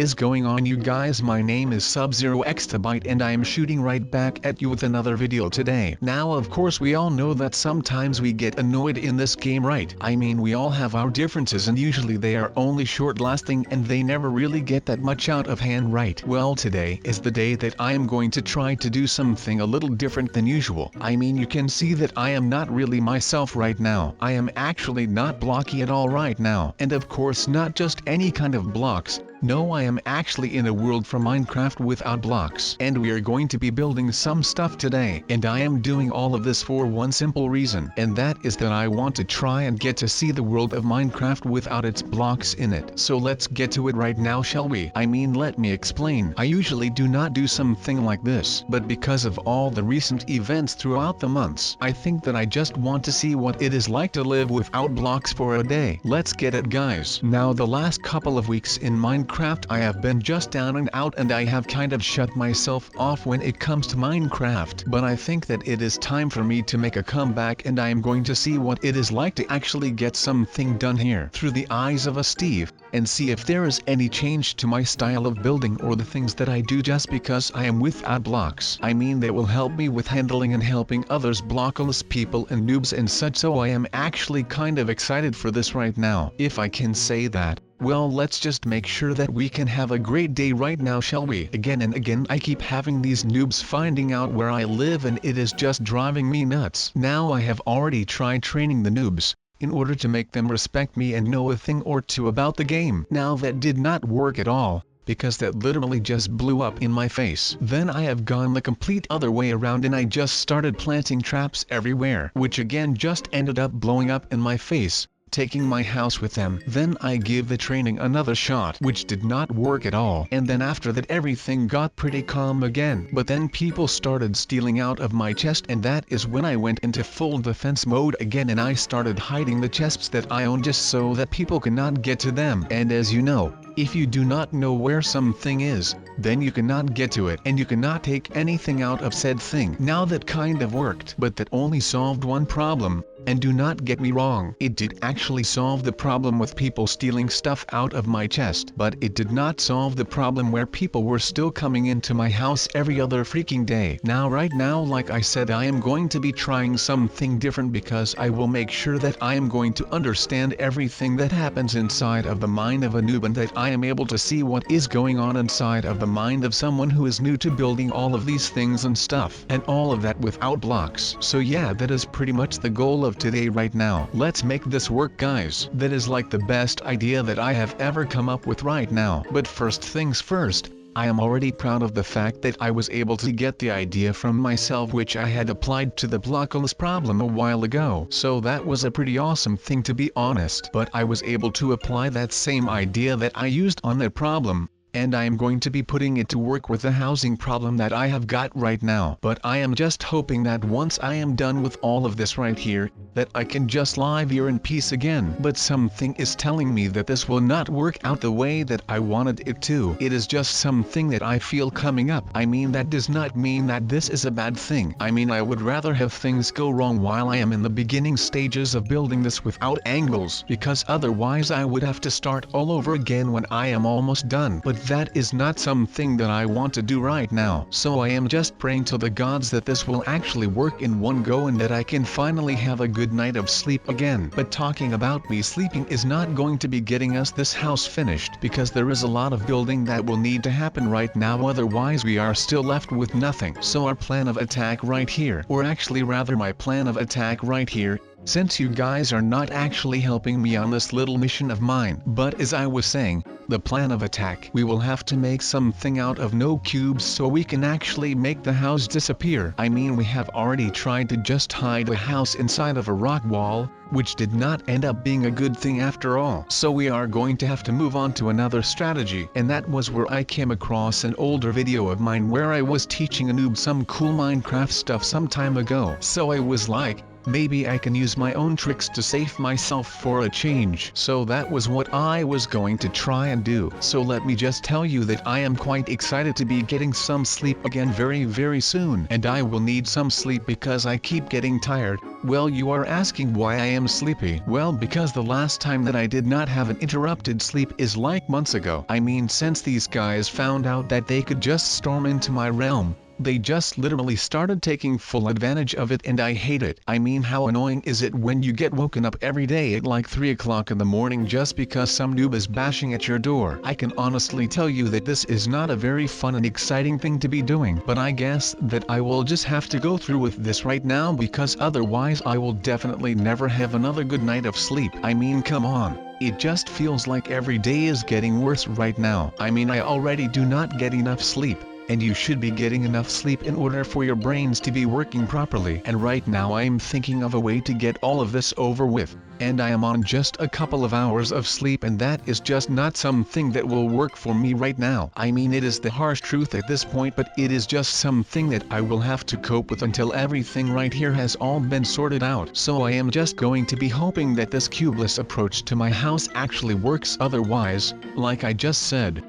is going on, you guys? My name is Sub-Zero Exabyte and I am shooting right back at you with another video today. Now of course we all know that sometimes we get annoyed in this game, right? I mean, we all have our differences and usually they are only short lasting and they never really get that much out of hand, right? Well, today is the day that I am going to try to do something a little different than usual. I mean, you can see that I am not really myself right now. I am actually not blocky at all right now. And of course not just any kind of blocks. No, I am actually in a world from Minecraft without blocks. And we are going to be building some stuff today. And I am doing all of this for one simple reason. And that is that I want to try and get to see the world of Minecraft without its blocks in it. So let's get to it right now, shall we? I mean, let me explain. I usually do not do something like this. But because of all the recent events throughout the months, I think that I just want to see what it is like to live without blocks for a day. Let's get it, guys. Now, the last couple of weeks in Minecraft, I have been just down and out and I have kind of shut myself off when it comes to Minecraft. But I think that it is time for me to make a comeback and I am going to see what it is like to actually get something done here through the eyes of a Steve, and see if there is any change to my style of building or the things that I do just because I am without blocks. I mean, they will help me with handling and helping others blockless people and noobs and such, so I am actually kind of excited for this right now, if I can say that. Well, let's just make sure that we can have a great day right now, shall we? Again and again I keep having these noobs finding out where I live and it is just driving me nuts. Now I have already tried training the noobs in order to make them respect me and know a thing or two about the game. Now that did not work at all, because that literally just blew up in my face. Then I have gone the complete other way around and I just started planting traps everywhere, which again just ended up blowing up in my face, taking my house with them. Then I give the training another shot, which did not work at all. And then after that everything got pretty calm again. But then people started stealing out of my chest and that is when I went into full defense mode again and I started hiding the chests that I own just so that people cannot get to them. And as you know, if you do not know where something is, then you cannot get to it and you cannot take anything out of said thing. Now that kind of worked, but that only solved one problem. And do not get me wrong, it did actually solve the problem with people stealing stuff out of my chest, but it did not solve the problem where people were still coming into my house every other freaking day. Now right now, like I said, I am going to be trying something different because I will make sure that I am going to understand everything that happens inside of the mind of a noob and that I am able to see what is going on inside of the mind of someone who is new to building all of these things and stuff, and all of that without blocks. So yeah, that is pretty much the goal of today right now. Let's make this work, guys. That is like the best idea that I have ever come up with right now. But first things first, I am already proud of the fact that I was able to get the idea from myself, which I had applied to the blockless problem a while ago. So that was a pretty awesome thing, to be honest. But I was able to apply that same idea that I used on that problem, and I am going to be putting it to work with the housing problem that I have got right now. But I am just hoping that once I am done with all of this right here, that I can just live here in peace again. But something is telling me that this will not work out the way that I wanted it to. It is just something that I feel coming up. I mean, that does not mean that this is a bad thing. I mean, I would rather have things go wrong while I am in the beginning stages of building this without angles, because otherwise I would have to start all over again when I am almost done. But that is not something that I want to do right now. So I am just praying to the gods that this will actually work in one go and that I can finally have a good night of sleep again. But talking about me sleeping is not going to be getting us this house finished, because there is a lot of building that will need to happen right now, otherwise we are still left with nothing. So our plan of attack right here, or actually rather my plan of attack right here, since you guys are not actually helping me on this little mission of mine. But as I was saying, the plan of attack, we will have to make something out of no cubes so we can actually make the house disappear. I mean, we have already tried to just hide a house inside of a rock wall, which did not end up being a good thing after all. So we are going to have to move on to another strategy, and that was where I came across an older video of mine where I was teaching a noob some cool Minecraft stuff some time ago. So I was like, maybe I can use my own tricks to save myself for a change. So that was what I was going to try and can do. So let me just tell you that I am quite excited to be getting some sleep again very soon. And I will need some sleep because I keep getting tired. Well, you are asking why I am sleepy. Well, because the last time that I did not have an interrupted sleep is like months ago. I mean, since these guys found out that they could just storm into my realm, they just literally started taking full advantage of it, and I hate it. I mean, how annoying is it when you get woken up every day at like 3 o'clock in the morning just because some noob is bashing at your door? I can honestly tell you that this is not a very fun and exciting thing to be doing, but I guess that I will just have to go through with this right now because otherwise I will definitely never have another good night of sleep. I mean, come on. It just feels like every day is getting worse right now. I mean, I already do not get enough sleep. And you should be getting enough sleep in order for your brains to be working properly. And right now I am thinking of a way to get all of this over with. And I am on just a couple of hours of sleep, and that is just not something that will work for me right now. I mean, it is the harsh truth at this point, but it is just something that I will have to cope with until everything right here has all been sorted out. So I am just going to be hoping that this cubeless approach to my house actually works. Otherwise, like I just said,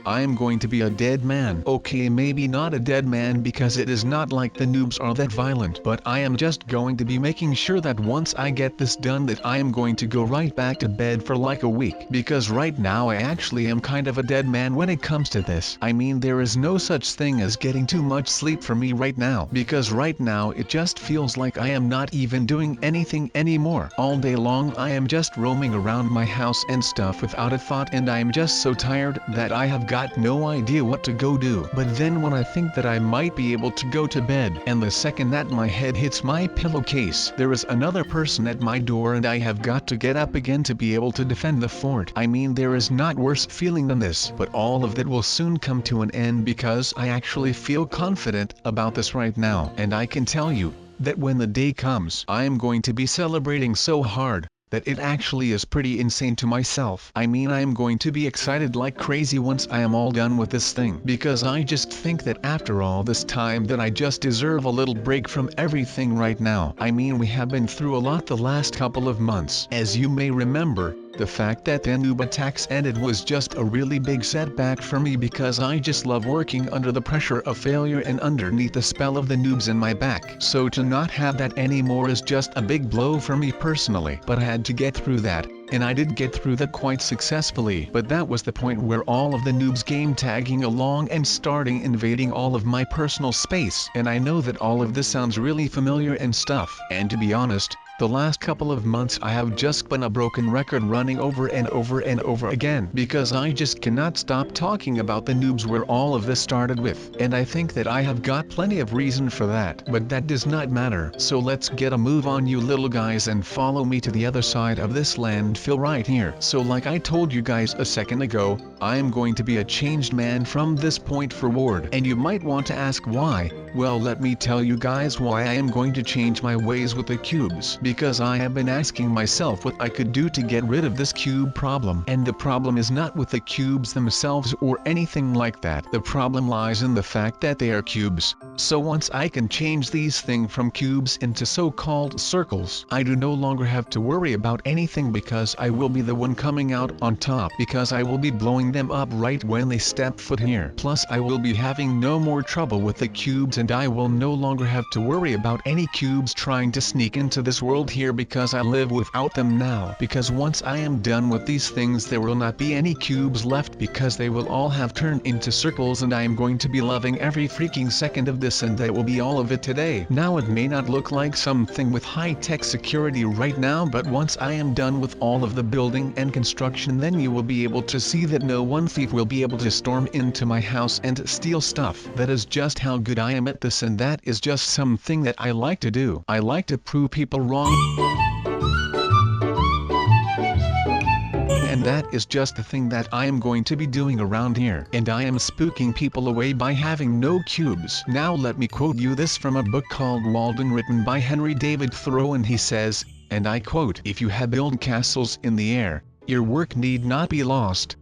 I am going to be a dead man. Okay, maybe not a dead man because it is not like the noobs are that violent, but I am just going to be making sure that once I get this done that I am going to go right back to bed for like a week, because right now I actually am kind of a dead man when it comes to this. I mean, there is no such thing as getting too much sleep for me right now, because right now it just feels like I am not even doing anything anymore. All day long I am just roaming around my house and stuff without a thought, and I am just so tired that I have got no idea what to go do. But then when I think that I might be able to go to bed, and the second that my head hits my pillowcase, there is another person at my door and I have got to get up again to be able to defend the fort. I mean, there is not worse feeling than this, but all of that will soon come to an end because I actually feel confident about this right now. And I can tell you that when the day comes, I am going to be celebrating so hard that it actually is pretty insane to myself. I mean, I am going to be excited like crazy once I am all done with this thing, because I just think that after all this time that I just deserve a little break from everything right now. I mean, we have been through a lot the last couple of months. As you may remember, the fact that the noob attacks ended was just a really big setback for me, because I just love working under the pressure of failure and underneath the spell of the noobs in my back. So to not have that anymore is just a big blow for me personally. But I had to get through that, and I did get through that quite successfully. But that was the point where all of the noobs came tagging along and starting invading all of my personal space. And I know that all of this sounds really familiar and stuff, and to be honest, the last couple of months I have just been a broken record running over and over and over again, because I just cannot stop talking about the noobs where all of this started with. And I think that I have got plenty of reason for that, but that does not matter. So let's get a move on, you little guys, and follow me to the other side of this landfill right here. So like I told you guys a second ago, I am going to be a changed man from this point forward. And you might want to ask why. Well, let me tell you guys why I am going to change my ways with the cubes. Because I have been asking myself what I could do to get rid of this cube problem. And the problem is not with the cubes themselves or anything like that. The problem lies in the fact that they are cubes. So once I can change these things from cubes into so-called circles, I do no longer have to worry about anything, because I will be the one coming out on top, because I will be blowing them up right when they step foot here. Plus I will be having no more trouble with the cubes, and I will no longer have to worry about any cubes trying to sneak into this world here, because I live without them now. Because once I am done with these things, there will not be any cubes left, because they will all have turned into circles, and I am going to be loving every freaking second of this, and that will be all of it today. Now it may not look like something with high-tech security right now, but once I am done with all of the building and construction, then you will be able to see that no one thief will be able to storm into my house and steal stuff. That is just how good I am at this, and that is just something that I like to do. I like to prove people wrong. And that is just the thing that I am going to be doing around here. And I am spooking people away by having no cubes. Now let me quote you this from a book called Walden, written by Henry David Thoreau, and he says, and I quote, "If you have built castles in the air, your work need not be lost.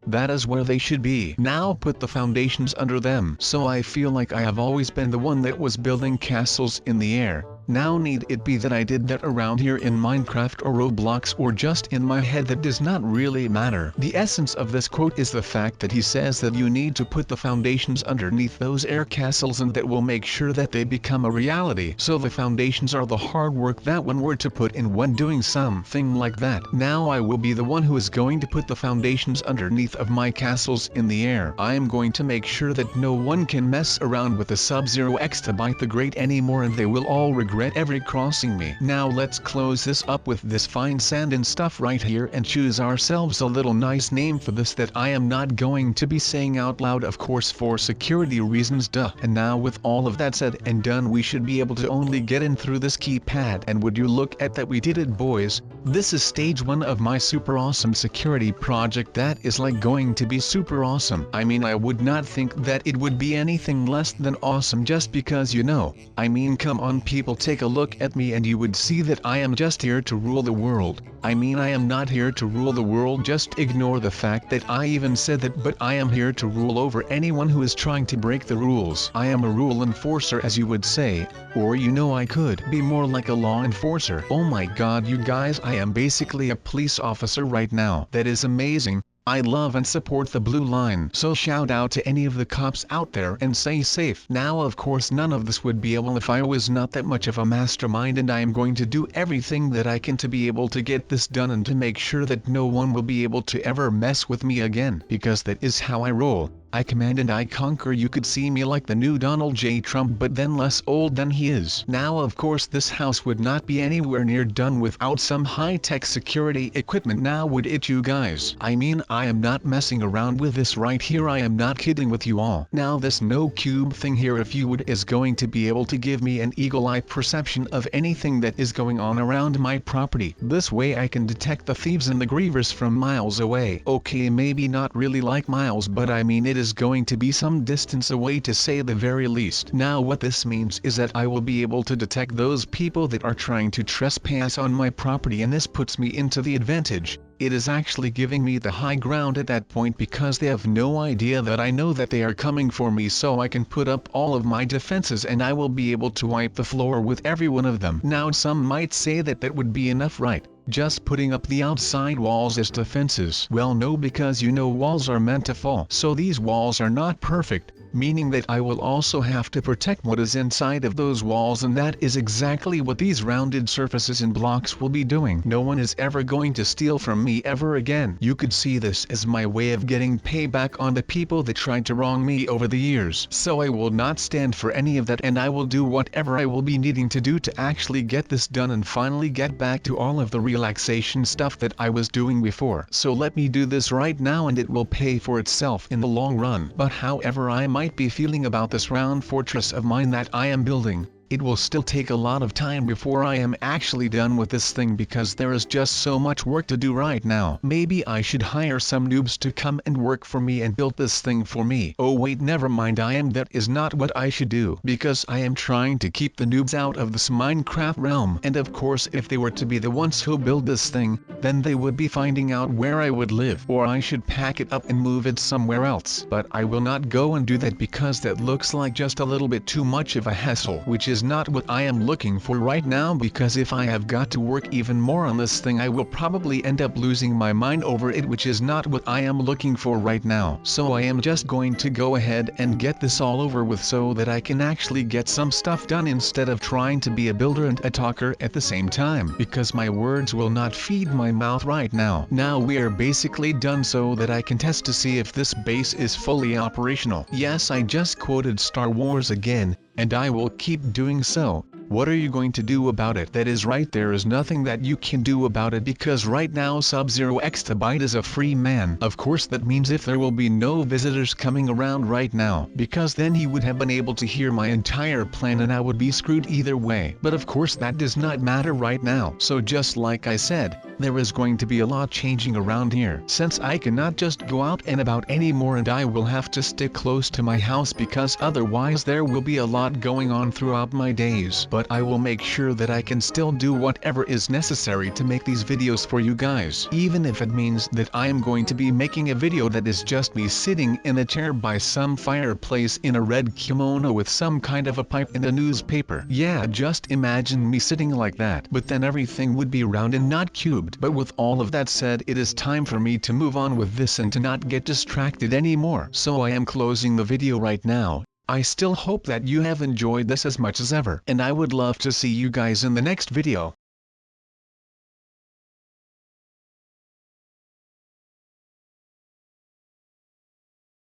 That is where they should be. Now put the foundations under them." So I feel like I have always been the one that was building castles in the air, Now need it be that I did that around here in Minecraft or Roblox or just in my head, that does not really matter. The essence of this quote is the fact that he says that you need to put the foundations underneath those air castles, and that will make sure that they become a reality. So the foundations are the hard work that one were to put in when doing something like that. Now I will be the one who is going to put the foundations underneath of my castles in the air. I am going to make sure that no one can mess around with the Sub-Zero Exabyte the Great anymore, and they will all regret ever crossing me. Now let's close this up with this fine sand and stuff right here and choose ourselves a little nice name for this that I am not going to be saying out loud, of course, for security reasons, duh. And now with all of that said and done, we should be able to only get in through this keypad, and would you look at that, we did it, boys. This is stage 1 of my super awesome security project that is like going to be super awesome. I mean, I would not think that it would be anything less than awesome, just because, you know, I mean, come on people, take a look at me and you would see that I am just here to rule the world. I mean, I am not here to rule the world, just ignore the fact that I even said that, but I am here to rule over anyone who is trying to break the rules. I am a rule enforcer, as you would say, or you know, I could be more like a law enforcer. Oh my god, you guys, I am basically a police officer right now. That is amazing. I love and support the blue line. So shout out to any of the cops out there and stay safe. Now of course none of this would be able if I was not that much of a mastermind, and I am going to do everything that I can to be able to get this done and to make sure that no one will be able to ever mess with me again, because that is how I roll. I command and I conquer. You could see me like the new Donald J. Trump, but then less old than he is. Now of course this house would not be anywhere near done without some high-tech security equipment, now would it, you guys? I mean, I am not messing around with this right here, I am not kidding with you all. Now this no cube thing here, if you would, is going to be able to give me an eagle-eye perception of anything that is going on around my property. This way I can detect the thieves and the grievers from miles away. Okay, maybe not really like miles, but I mean it is going to be some distance away, to say the very least. Now what this means is that I will be able to detect those people that are trying to trespass on my property, and this puts me into the advantage. It is actually giving me the high ground at that point, because they have no idea that I know that they are coming for me, so I can put up all of my defenses and I will be able to wipe the floor with every one of them. Now some might say that that would be enough, right? Just putting up the outside walls as defenses. Well no, because you know walls are meant to fall. So these walls are not perfect, meaning that I will also have to protect what is inside of those walls, and that is exactly what these rounded surfaces and blocks will be doing. No one is ever going to steal from me ever again. You could see this as my way of getting payback on the people that tried to wrong me over the years. So I will not stand for any of that, and I will do whatever I will be needing to do to actually get this done and finally get back to all of the relaxation stuff that I was doing before. So let me do this right now and it will pay for itself in the long run. But however I might be feeling about this round fortress of mine that I am building, it will still take a lot of time before I am actually done with this thing, because there is just so much work to do right now. Maybe I should hire some noobs to come and work for me and build this thing for me. Oh wait, never mind, that is not what I should do, because I am trying to keep the noobs out of this Minecraft realm. And of course if they were to be the ones who build this thing, then they would be finding out where I would live, or I should pack it up and move it somewhere else. But I will not go and do that, because that looks like just a little bit too much of a hassle, which is not what I am looking for right now, because if I have got to work even more on this thing I will probably end up losing my mind over it, which is not what I am looking for right now. So I am just going to go ahead and get this all over with so that I can actually get some stuff done, instead of trying to be a builder and a talker at the same time, because my words will not feed my mouth right now. Now we are basically done, so that I can test to see if this base is fully operational. Yes, I just quoted Star Wars again, and I will keep doing so. What are you going to do about it? That is right, there is nothing that you can do about it, because right now Sub-Zero Exabyte is a free man. Of course that means if there will be no visitors coming around right now, because then he would have been able to hear my entire plan and I would be screwed either way. But of course that does not matter right now. So just like I said, there is going to be a lot changing around here, since I cannot just go out and about anymore, and I will have to stick close to my house, because otherwise there will be a lot going on throughout my days. But but I will make sure that I can still do whatever is necessary to make these videos for you guys. Even if it means that I am going to be making a video that is just me sitting in a chair by some fireplace in a red kimono with some kind of a pipe and a newspaper. Yeah, just imagine me sitting like that. But then everything would be round and not cubed. But with all of that said, it is time for me to move on with this and to not get distracted anymore. So I am closing the video right now. I still hope that you have enjoyed this as much as ever, and I would love to see you guys in the next video.